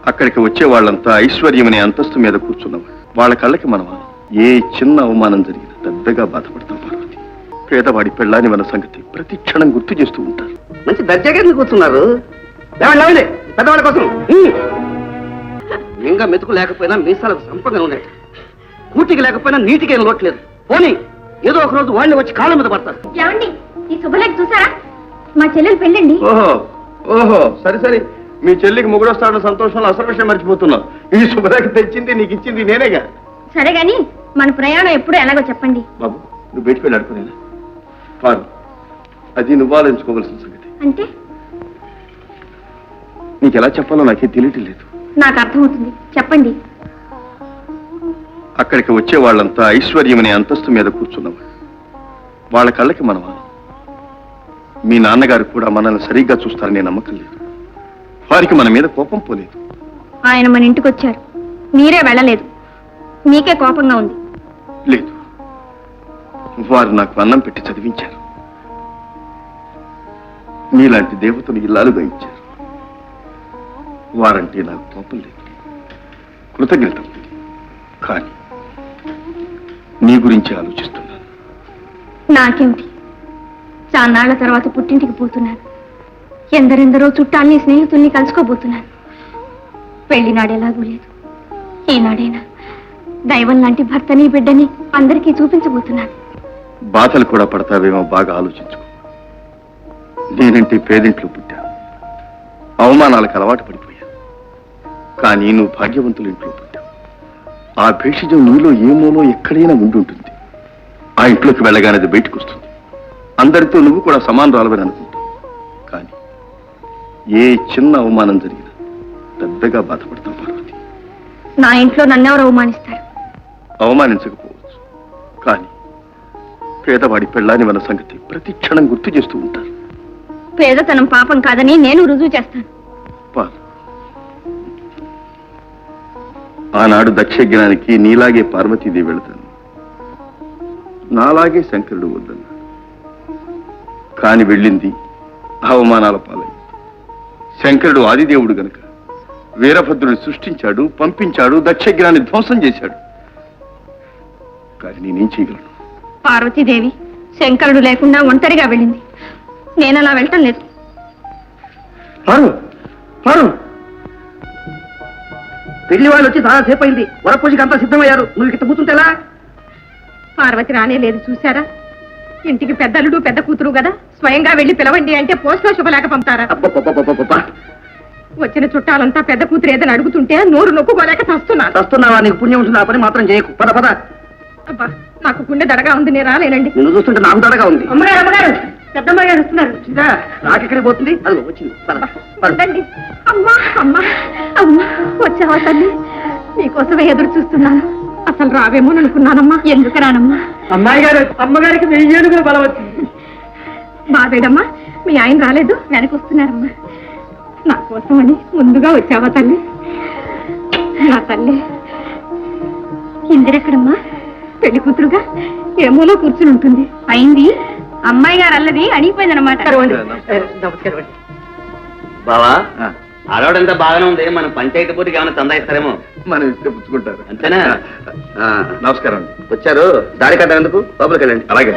అక్కడికి వచ్చే వాళ్ళంతా ఐశ్వర్యమనే అంతస్తు మీద కూర్చున్నవాళ్ళు. వాళ్ళ కళ్ళకి మనం ఏ చిన్న అవమానం జరిగినా పెద్దగా బాధపడతాం పార్వతి. పేదవాడి పెళ్ళాని మన సంగతి ప్రతి క్షణం గుర్తు చేస్తూ ఉంటారు. మంచి దర్జాగా కూర్చున్నారు. పెద్దవాళ్ళ కోసం ఇంకా మెతుకు లేకపోయినా మీసాలకు సంపదన ఉన్నాయి. కూటికి లేకపోయినా నీటికి ఏం లోట్లేదు. పోనీ ఏదో ఒక రోజు వాళ్ళు వచ్చి కాళ్ళ మీద పడతారు. ఏమండి, ఈ శుభలేఖ చూసారా? మా చెల్లెలు పెళ్ళండి. ఓహో ఓహో, సరే సరే. మీ చెల్లికి మొగుడొస్తాడన్న సంతోషంలో అసలు విషయం మర్చిపోతున్నావు. ఈ శుభలేఖ తెచ్చింది నీకు ఇచ్చింది నేనేగా. సరే గాని మన ప్రయాణం ఎప్పుడు ఎలాగో చెప్పండి. బాబు, నువ్వు బయటికి వెళ్ళి అడుకునేనా? పారు, అది నువ్వు ఆలోచించుకోవాల్సిన సంగతి. అంటే నీకు ఎలా చెప్పాలో నాకే తెలియటం లేదు. నాకు అర్థమవుతుంది, చెప్పండి. అక్కడికి వచ్చే వాళ్ళంతా ఐశ్వర్యమనే అంతస్తు మీద కూర్చున్నవాళ్ళు. వాళ్ళ కళ్ళకి మనం మీ నాన్నగారు కూడా మనల్ని సరిగ్గా చూస్తారనే నమ్మకం లేదు. వారికి మన మీద కోపం పోలేదు. ఆయన మన ఇంటికి వచ్చారు, మీరే వెళ్ళలేదు. మీకే కోపంగా ఉంది. లేదు, వారు నాకు అన్నం పెట్టి చదివించారు. మీలాంటి దేవతను ఇల్లాలుగా ఇచ్చారు. వారంటే నాకు కోపం లేదు, కృతజ్ఞత ఉంది. కానీ నీ గురించి ఆలోచిస్తున్నాను. నాకేమిటి, చాన్నాళ్ల తర్వాత పుట్టింటికి పోతున్నాను. ఎందరెందరో చుట్టాల్ని స్నేహితుల్ని కలుసుకోబోతున్నాను. పెళ్లినాడు ఎలాగూ లేదు. ఈనాడైనా దైవం లాంటి భర్తని బిడ్డని అందరికీ చూపించబోతున్నాను. బాధలు కూడా పడతావేమో, బాగా ఆలోచించుకో. నేనంటే పేదింట్లో పుట్టాను, అవమానాలకు అలవాటు పడిపోయాను. కానీ నువ్వు భాగ్యవంతుల ఇంట్లో పుట్టావు. ఆ భేషజం నీలో ఏమోలో ఎక్కడైనా ఉండుంటుంది. ఆ ఇంట్లోకి వెళ్ళగానే అది బయటకు వస్తుంది. అందరితో నువ్వు కూడా సమానరాలవని అనుకుంటావు. కానీ ఏ చిన్న అవమానం జరిగినా పెద్దగా బాధపడతావు పార్వతి. నా ఇంట్లో నన్నెవరు అవమానిస్తారు? అవమానించకపోవచ్చు, కానీ పేదవాడి పెళ్ళాని మన సంగతి ప్రతి క్షణం గుర్తు చేస్తూ ఉంటారు. పేదతనం పాపం కాదని నేను రుజువు చేస్తాను. ఆనాడు దక్షజ్ఞానికి నీలాగే పార్వతీదేవి వెళతాను, నాలాగే శంకరుడు వద్దన్నాడు. కాని వెళ్ళింది అవమానాల పాలైంది. శంకరుడు ఆదిదేవుడు గనక వీరభద్రుని సృష్టించాడు, పంపించాడు, దక్షజ్ఞాన్ని ధ్వంసం చేశాడు. కానీ నేనేం చేయగలను? పార్వతీదేవి శంకరుడు లేకుండా ఒంటరిగా వెళ్ళింది. నేను అలా వెళ్ళటం లేదు. పెళ్లి వాళ్ళు వచ్చి చాలా సేపు అయింది. వరపూజకి అంతా సిద్ధమయ్యారు. నువ్వు ఇక్కడ కూర్చుంటేలా? పార్వతి రానే లేదు, చూసారా? ఇంటికి పెద్దలుడు పెద్ద కూతురు కదా, స్వయంగా వెళ్ళి పిలవండి అంటే పోస్ట్లో శుభలేఖ పంపుతారా? వచ్చిన చుట్టాలంతా పెద్ద కూతురు ఏదని అడుగుతుంటే నోరు నొక్కుకోలేక చస్తున్నావా? నీకు పుణ్యం ఉంటుంది, ఆ పని మాత్రం చేయకు. పద పద. అబ్బా, నాకు గుండె దడగా ఉంది, నేను రాలేనండి. నిన్ను చూస్తుంటే నాకు దడగా ఉంది. అమ్మగారు, అమ్మగారు, పెద్దమ్మ గారు వస్తున్నారు. నాకెక్కడికి పోతుంది? అది వచ్చింది. ఉండండి. అమ్మా అమ్మా అమ్మా, వచ్చావా తల్లి? నీకోసమే ఎదురు చూస్తున్నాను. అసలు రావేమో అనుకున్నానమ్మా. ఎందుకు రానమ్మా? అమ్మాయి గారు, అమ్మగారికి 1000 ఏనుగుల బలం వచ్చింది. బాబేడమ్మా, మీ ఆయన రాలేదు, వెనక వస్తున్నారమ్మా. నా కోసం అని ముందుగా వచ్చావా తల్లి? నా తల్లి. ఇందిరెక్కడమ్మా? పెళ్లి కూతురుగా ఏమోలో కూర్చుని ఉంటుంది. అయింది, అమ్మాయి గారు అల్లది అడిగిపోయిందనమాట. నమస్కారం. బావా, ఆడవాడంతా బాగానే ఉంది. మనం పంచాయతీ పూర్తికి ఏమైనా చందా ఇస్తారేమో. మనం ఇస్తే పుచ్చుకుంటారు. అంతేనా? నమస్కారం అండి. వచ్చారు, దారి కట్టేందుకు లోపలికి వెళ్ళండి. అలాగే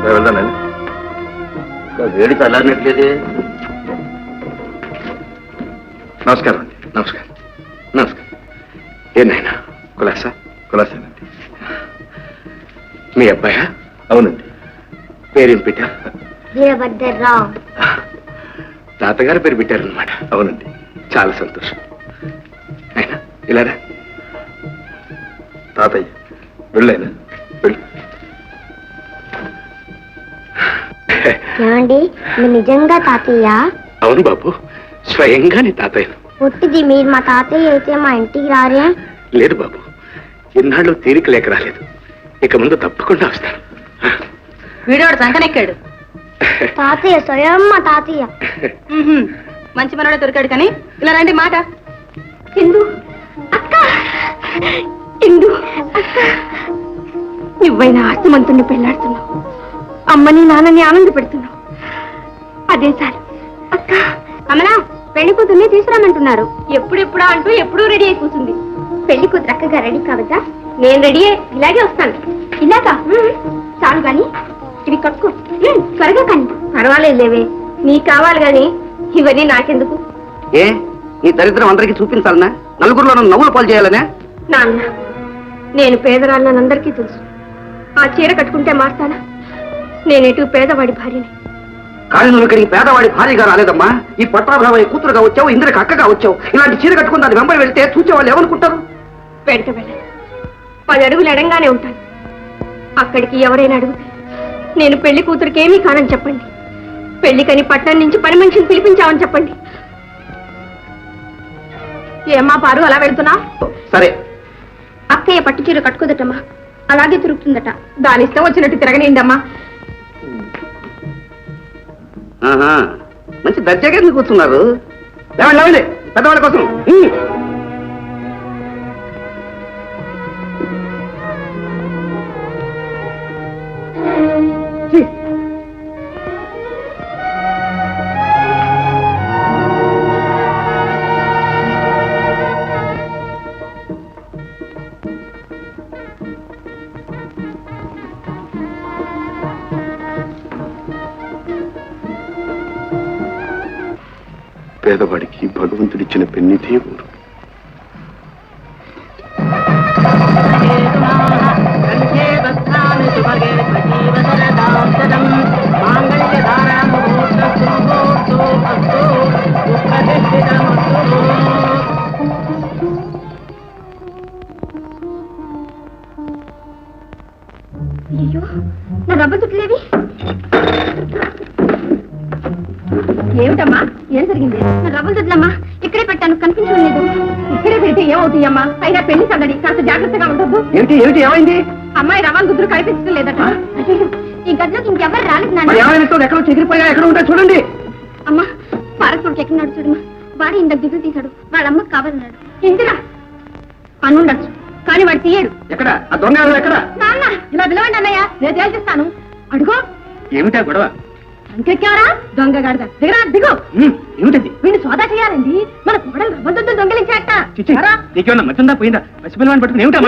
వెళ్దానండి. వేడి చల్లారినట్లేదు. నమస్కారం అండి. నమస్కారం. నమస్కారం. ఏనాయనా కులాసా? కులాసానండి. మీ అబ్బాయా? అవునండి. పేరేం పెట్టారు? వీరభద్రరావు. తాతగారు పేరు పెట్టారనమాట. అవునండి. చాలా సంతోషం. అయినా ఇలారా. తాతయ్య వెళ్ళైనా వెళ్ళు. ఏమండి, మీరు నిజంగా తాతయ్య? అవును బాబు, స్వయంగా నీ తాతయ్యను. పుట్టిది మీరు మా తాతయ్య అయితే మా ఇంటికి రారే? లేదు బాబు, ఇన్నాళ్ళు తీరిక లేక రాలేదు. ఇక ముందు తప్పకుండా వస్తాను. వీడోడు సంకనెక్కాడు. తాతయ్య స్వయం మా తాతయ్య. మంచి మనోడే దొరికాడు. కానీ ఇలా రండి మాట. ఇందు అక్క, ఇందు అక్క, నువ్వైనా ఆస్తమంతుణ్ణి పెళ్లాడుతున్నావు, అమ్మని నాన్నని ఆనంద పెడుతున్నావు. అదే చాలు అక్క. కమలా, పెళ్లి కూతుర్ని తీసుకురామంటున్నారు. ఎప్పుడెప్పుడా అంటూ ఎప్పుడూ రెడీ అయి కూర్చుంది. పెళ్లి కూతురు అక్కగా రెడీ కావద్దా? నేను రెడీ ఇలాగే వస్తాను. ఇలాగా చాలు గాని ఇవి కట్టుకో. త్వరగా కానీ. పర్వాలేదు లేవే, నీకు కావాలి గాని ఇవన్నీ నాకెందుకు? ఏ నీ దరిద్రం అందరికీ చూపించాలనా? నలుగురిలో నన్ను నవ్వులు పాలు చేయాలనే? నాన్న, నేను పేదరాళ్ళని అందరికీ తెలుసు. ఆ చీర కట్టుకుంటే మారుతానా? నేనేటు పేదవాడి భార్యని. కానీ నువ్వు ఇక్కడికి పేదవాడి భార్యగా రాలేదమ్మా. ఈ పట్టాభావయ్య కూతురుగా వచ్చావు, ఇంద్రకి అక్కగా వచ్చావు. ఇలాంటి చీర కట్టుకుని దాని వెంబడి వెళ్తే చూసేవాళ్ళు ఏమనుకుంటారు? వెంట వెళ్ళ 10 అడుగులు ఎడంగానే ఉంటాను. అక్కడికి ఎవరైనా అడిగితే నేను పెళ్లి కూతురికి ఏమీ కానని చెప్పండి. పెళ్లికని పట్టణం నుంచి పని మనిషిని పిలిపించామని చెప్పండి. ఏమ్మా పారు అలా వెళ్తున్నా? సరే. అక్కయ్య పట్టు చీర కట్టుకోదటమ్మా, అలాగే తిరుగుతుందట. దాని ఇష్టం వచ్చినట్టు తిరగనిందమ్మా. మంచి దర్జాగా ఎందుకు కూర్చున్నారు? లేవండి లేవండి, పెద్దవాళ్ళ కోసం. పేదవాడికి భగవంతుడిచ్చిన పెన్నిదే ఊరు. అయ్యో, నా రబ్బ చుట్టలేవి ఏమిటమ్మా? ఏం జరిగింది? నా రవ్వల దుడ్లమ్మా ఇక్కడే పెట్టాను, కనిపించడం లేదు. ఇక్కడే పెడితే ఏమవుతాయమ్మా? అయినా పెళ్లి సందడి, కాస్త జాగ్రత్తగా ఉండద్దు. ఏమిటి ఏమిటి ఏమైంది? అమ్మాయి రవ్వల దుద్దులు కనిపించడం లేదట. ఈ గదిలోకి ఇంకెవరు రాలేదు నాన్న. ఎక్కడో చెగిరిపోయా, ఎక్కడ ఉంటా చూడండి. అమ్మా పారకుడికి ఎక్కడున్నాడు చూడమ్మా. వాడు ఇంత దిగులు తీశాడు. వాళ్ళ అమ్మకి కావాలన్నాడు. ఇందిరా అనుండొచ్చు, కానీ వాడు తీయడు. ఎక్కడ ఆ దొంగ? ఎక్కడ? నాన్న ఇలా పిలవండి అన్నయ్య, నేను తేల్చిస్తాను. అడుగో. ఏమిటా గొడవ? అంకెక్కావరా దొంగ గాడిద? దిగరా దిగు. ఏమిటది? వీడిని సోదా చేయాలండి. మన కోడలు రవ్వదొద్దు దొంగలించాట. నీకేమన్నా మచ్చుందా పోయిందా? పసిపిల్లవాడిని పట్టుకుని ఏమిటా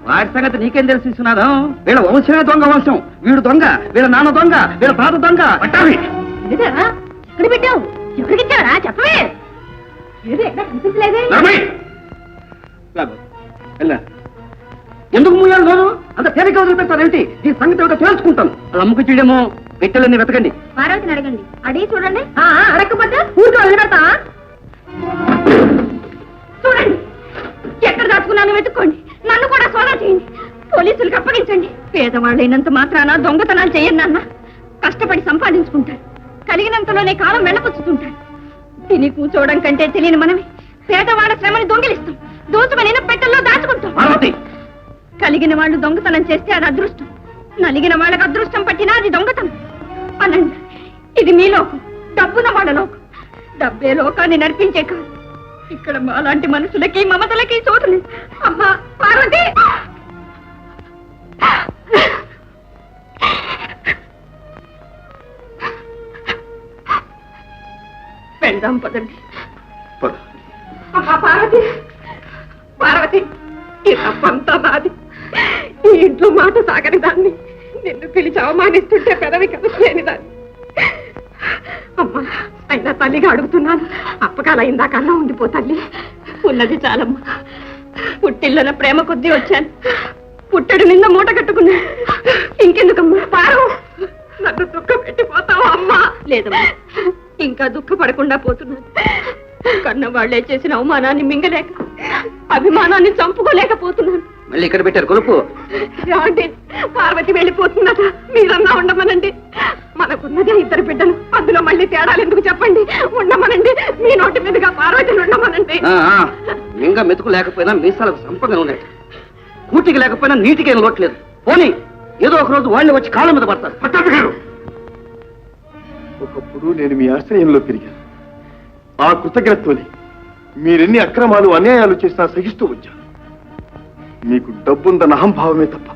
వాడి సంగతి నీకేం తెలిసి ఇస్తున్నాను? వీళ్ళ వంశమే దొంగ వంశం. వీడు దొంగ, వీళ్ళ నాన్న దొంగ, వీళ్ళ తాత దొంగ. పట్టావి ఎక్కడ పెట్టావు? ఎవరికిచ్చావరా చెప్పవే. ఏదో ఎక్కడ కనిపించలేదే. ఎందుకు మూయాలి నేను? అంత తేలిక వదిలిపెడతాను ఏమిటి? ఈ సంగతి ఏమిటో తెలుసుకుంటాను. వాళ్ళ అమ్మకి చూడేమో పెట్టెలన్నీ వెతకండి. పార్వతిని అడగండి. అడిగి చూడండి. అడగకపోతే ఊరితో వదిలిపెడతా. చూడండి ఎక్కడ దాచుకున్నాను వెతుక్కోండి. నన్ను కూడా సోదా చేయండి. పోలీసులకు అప్పగించండి. పేదవాళ్ళైనంత మాత్రాన దొంగతనాలు చేయండి అన్న. కష్టపడి సంపాదించుకుంటారు. కలిగినంతలోనే కాలం వెళ్ళపుచ్చుతుంటారు. తిని కూర్చోవడం కంటే తెలియని మనమే పేదవాళ్ళ శ్రమని దొంగిలిస్తాం. దోచుకుని పెట్టెల్లో దాచుకుంటాం. కలిగిన వాళ్ళు దొంగతనం చేస్తే అది అదృష్టం. నలిగిన వాళ్ళకి అదృష్టం పట్టినా అది దొంగతనం. అనండి, ఇది మీ లోకం, డబ్బున వాళ్ళ లోకం. డబ్బే లోకాన్ని నడిపించే కాదు. ఇక్కడ మాలాంటి మనుషులకి మమతలకి చోటుని. అమ్మా పార్వతి, వెళ్దాం పదండి. అమ్మా పార్వతి, పార్వతి, ఈ తప్పంతా నాది. ఈ ఇంట్లో మాట సాగని దాన్ని, నిన్ను పిలిచి అవమానిస్తుంటే పెదవి కలుసులేని దాన్ని. అమ్మా అయినా తల్లిగా అడుగుతున్నాను, అప్పకాల ఇందాకన్నా ఉండిపో తల్లి. ఉన్నది చాలమ్మా. పుట్టిల్లన ప్రేమ కొద్దీ వచ్చాను. పుట్టడు నిన్న మూట కట్టుకున్నా. ఇంకెందుకమ్మా పారు, నన్ను దుఃఖ పెట్టిపోతావా అమ్మా? లేదమ్మా, ఇంకా దుఃఖపడకుండా పోతున్నాను. కన్న వాళ్లే చేసిన అవమానాన్ని మింగలేక, అభిమానాన్ని చంపుకోలేకపోతున్నాను. మళ్ళీ ఇక్కడ పెట్టారు కొలుపు. ఏమండి, పార్వతి వెళ్ళిపోతున్నట. మీరన్నా ఉండమనండి. మనకున్నదే 2 బిడ్డలు, అందులో మళ్ళీ తేడాలు ఎందుకు చెప్పండి. ఉండమనండి. మీ నోటి మీదుగా పార్వతిని ఉండమనండి. మింగ మెతుకు లేకపోయినా మీసాలకు సంపద ఉన్నాయి. కూటికి లేకపోయినా నీటికి లోట్లేదు. పోనీ ఏదో ఒక రోజు వాళ్ళు వచ్చి కాళ్ళ మీద పడతారు. ఒకప్పుడు నేను మీ ఆశ్రయంలో పెరిగాను. ఆ కృతజ్ఞతతోనే మీరెన్ని అక్రమాలు అన్యాయాలు చేసినా సహిస్తూ వచ్చాను. మీకు డబ్బుందన్న అహంభావమే తప్ప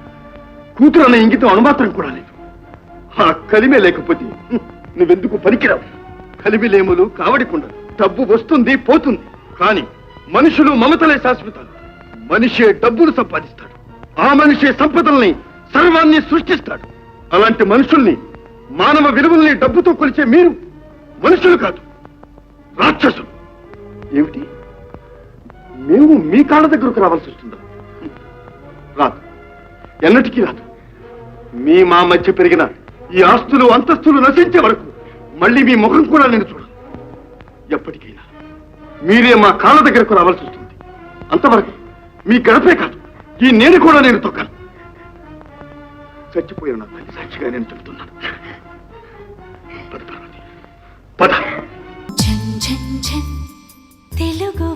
కూతురు అన్న ఇంగితం అనుమాత్రం కూడా లేదు. ఆ కలిమే లేకపోతే నువ్వెందుకు పనికిరావు. కలిమిలేములు కావడికుండదు. డబ్బు వస్తుంది పోతుంది కానీ మనుషులు మమతలే శాశ్వతాలు. మనిషే డబ్బులు సంపాదిస్తాడు, ఆ మనిషే సంపదల్ని సర్వాన్ని సృష్టిస్తాడు. అలాంటి మనుషుల్ని, మానవ విలువల్ని డబ్బుతో కొలిచే మీరు మనుషులు కాదు, రాక్షసులు. ఏమిటి, మేము మీ కాళ్ళ దగ్గరకు రావాల్సి వస్తుందా? రాదు, ఎన్నటికీ రాదు. మీ మా మధ్య పెరిగిన ఈ ఆస్తులు అంతస్తులు నశించే వరకు మళ్ళీ మీ ముఖం కూడా నేను చూడను. ఎప్పటికైనా మీరే మా కాళ్ళ దగ్గరకు రావాల్సి వస్తుంది. అంతవరకు మీ గడపే కాదు, ఈ నేను కూడా నేను తొక్కాను. చచ్చిపోయిన నా తల్లి సాక్షిగా నేను చెబుతున్నాను. పద పార్వతి, పద. తెలుగు